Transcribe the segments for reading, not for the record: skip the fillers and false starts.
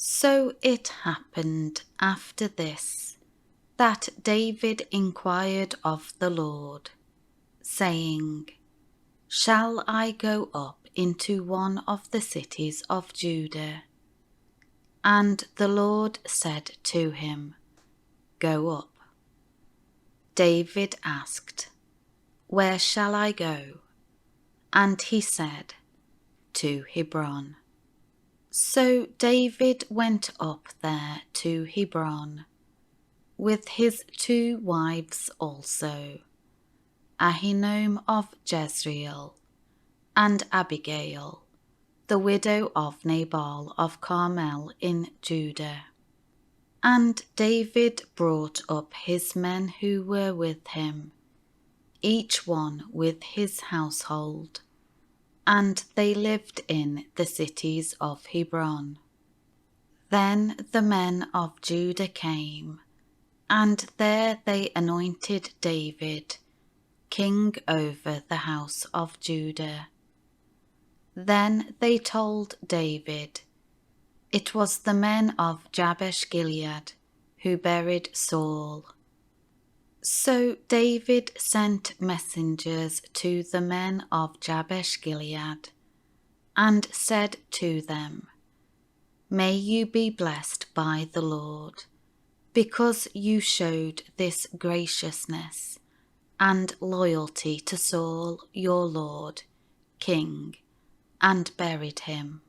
So it happened after this that David inquired of the Lord, saying, Shall I go up into one of the cities of Judah? And the Lord said to him, Go up. David asked, Where shall I go? And he said, To Hebron. So David went up there to Hebron, with his 2 wives also, Ahinoam of Jezreel, and Abigail, the widow of Nabal of Carmel in Judah. And David brought up his men who were with him, each one with his household, and they lived in the cities of Hebron. Then the men of Judah came, and there they anointed David king over the house of Judah. Then they told David, It was the men of Jabesh Gilead who buried Saul. So David sent messengers to the men of Jabesh Gilead, and said to them, May you be blessed by the Lord, because you showed this graciousness and loyalty to Saul your Lord, king, and buried him.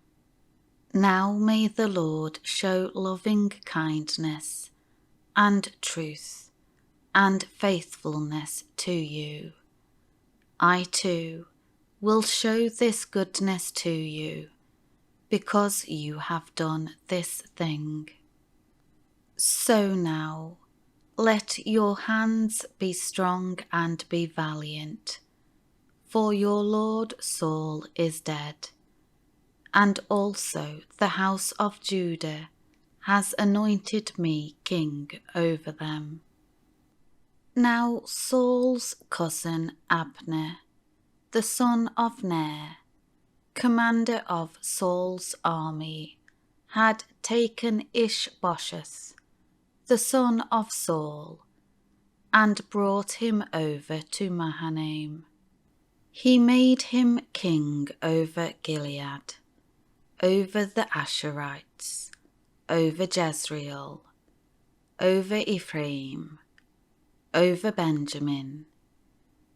Now may the Lord show loving kindness and truth and faithfulness to you. I too will show this goodness to you, because you have done this thing. So now, let your hands be strong and be valiant, for your lord Saul is dead, and also the house of Judah has anointed me king over them. Now Saul's cousin Abner, the son of Ner, commander of Saul's army, had taken Ish-bosheth, the son of Saul, and brought him over to Mahanaim. He made him king over Gilead, over the Asherites, over Jezreel, over Ephraim, over Benjamin,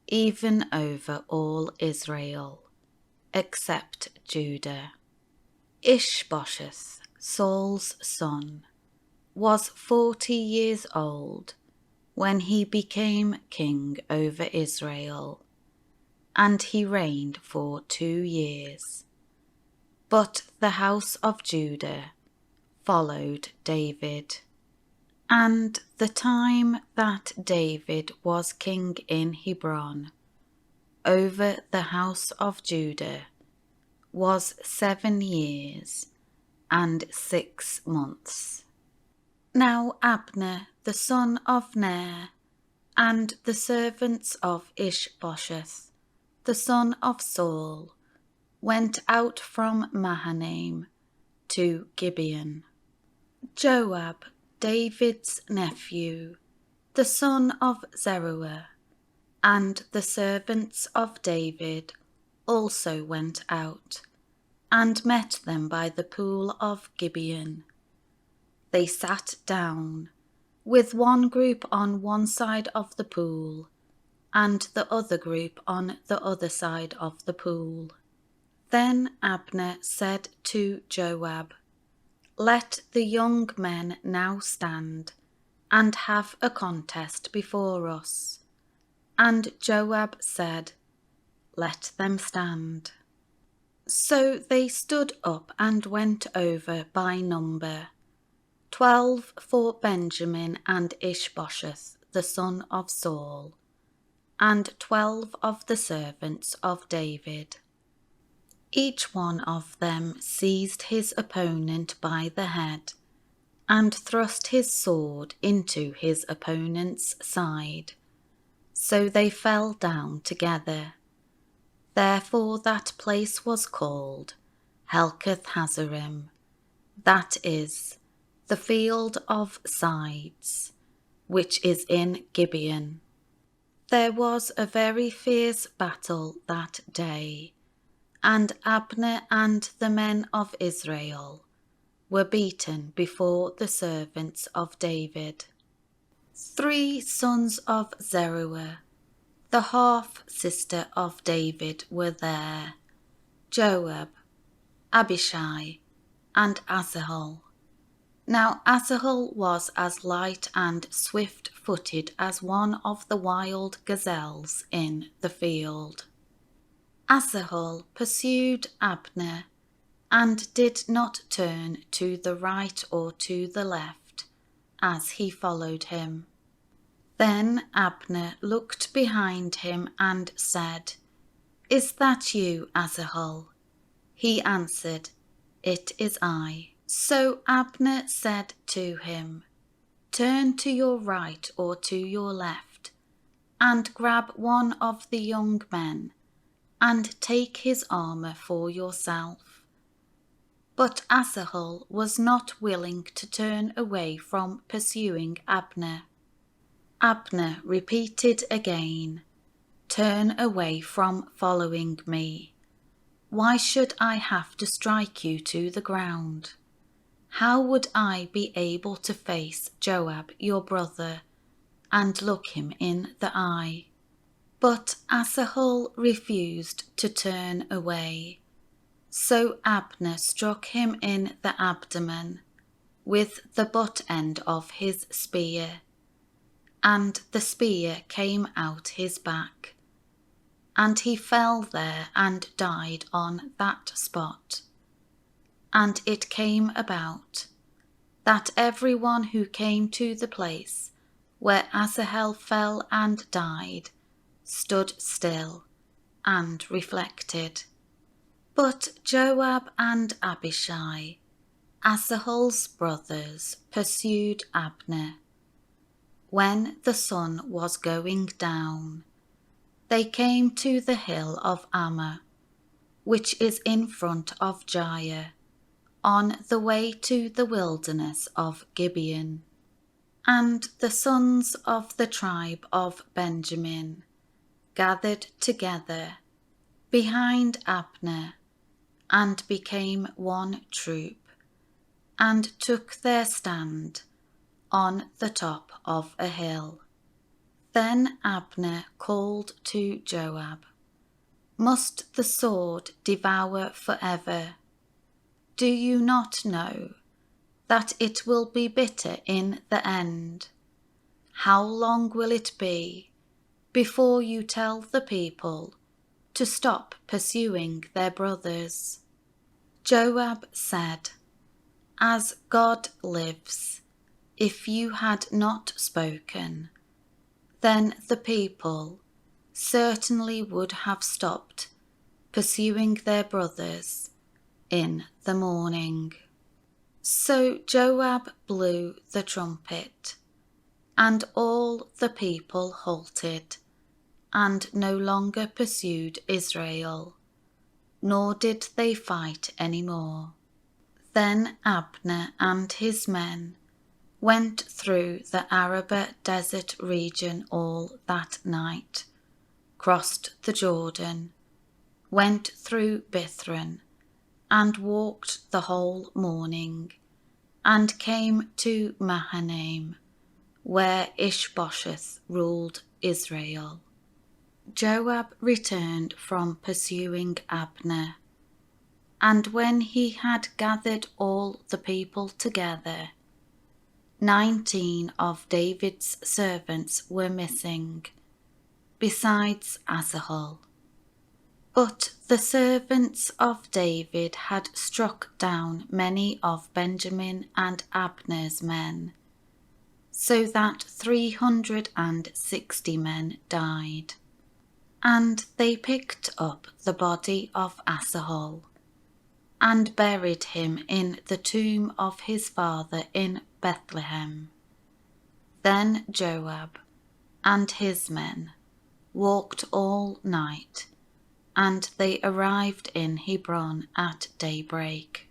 even over all Israel, except Judah. Ish-bosheth, Saul's son, was 40 years old when he became king over Israel, and he reigned for 2 years. But the house of Judah followed David. And the time that David was king in Hebron over the house of Judah was 7 years and 6 months. Now Abner the son of Ner, and the servants of Ish-bosheth the son of Saul, went out from Mahanaim to Gibeon. Joab, David's nephew, the son of Zeruiah, and the servants of David also went out, and met them by the pool of Gibeon. They sat down, with one group on one side of the pool, and the other group on the other side of the pool. Then Abner said to Joab, Let the young men now stand, and have a contest before us. And Joab said, Let them stand. So they stood up and went over by number, 12 for Benjamin and Ish-bosheth the son of Saul, and 12 of the servants of David. Each one of them seized his opponent by the head, and thrust his sword into his opponent's side. So they fell down together. Therefore that place was called Helkath-Hazarim, that is, the field of sides, which is in Gibeon. There was a very fierce battle that day, and Abner and the men of Israel were beaten before the servants of David. 3 sons of Zeruiah, the half-sister of David, were there, Joab, Abishai, and Asahel. Now Asahel was as light and swift-footed as one of the wild gazelles in the field. Asahel pursued Abner, and did not turn to the right or to the left, as he followed him. Then Abner looked behind him and said, "Is that you, Asahel?" He answered, "It is I." So Abner said to him, "Turn to your right or to your left, and grab one of the young men, and take his armor for yourself." But Asahel was not willing to turn away from pursuing Abner. Abner repeated again, "Turn away from following me. Why should I have to strike you to the ground? How would I be able to face Joab your brother and look him in the eye?" But Asahel refused to turn away. So Abner struck him in the abdomen with the butt end of his spear, and the spear came out his back, and he fell there and died on that spot. And it came about that everyone who came to the place where Asahel fell and died stood still and reflected. But Joab and Abishai, Asahel's brothers, pursued Abner. When the sun was going down, they came to the hill of Ammah, which is in front of Jair, on the way to the wilderness of Gibeon. And the sons of the tribe of Benjamin gathered together behind Abner, and became one troop, and took their stand on the top of a hill. Then Abner called to Joab, "Must the sword devour forever? Do you not know that it will be bitter in the end? How long will it be before you tell the people to stop pursuing their brothers?" Joab said, "As God lives, if you had not spoken, then the people certainly would have stopped pursuing their brothers in the morning." So Joab blew the trumpet, and all the people halted, and no longer pursued Israel, nor did they fight any more. Then Abner and his men went through the Arabah desert region all that night, crossed the Jordan, went through Bithron, and walked the whole morning, and came to Mahanaim, where Ish-bosheth ruled Israel. Joab returned from pursuing Abner, and when he had gathered all the people together, 19 of David's servants were missing, besides Asahel. But the servants of David had struck down many of Benjamin and Abner's men, so that 360 men died. And they picked up the body of Asahel, and buried him in the tomb of his father in Bethlehem. Then Joab and his men walked all night, and they arrived in Hebron at daybreak.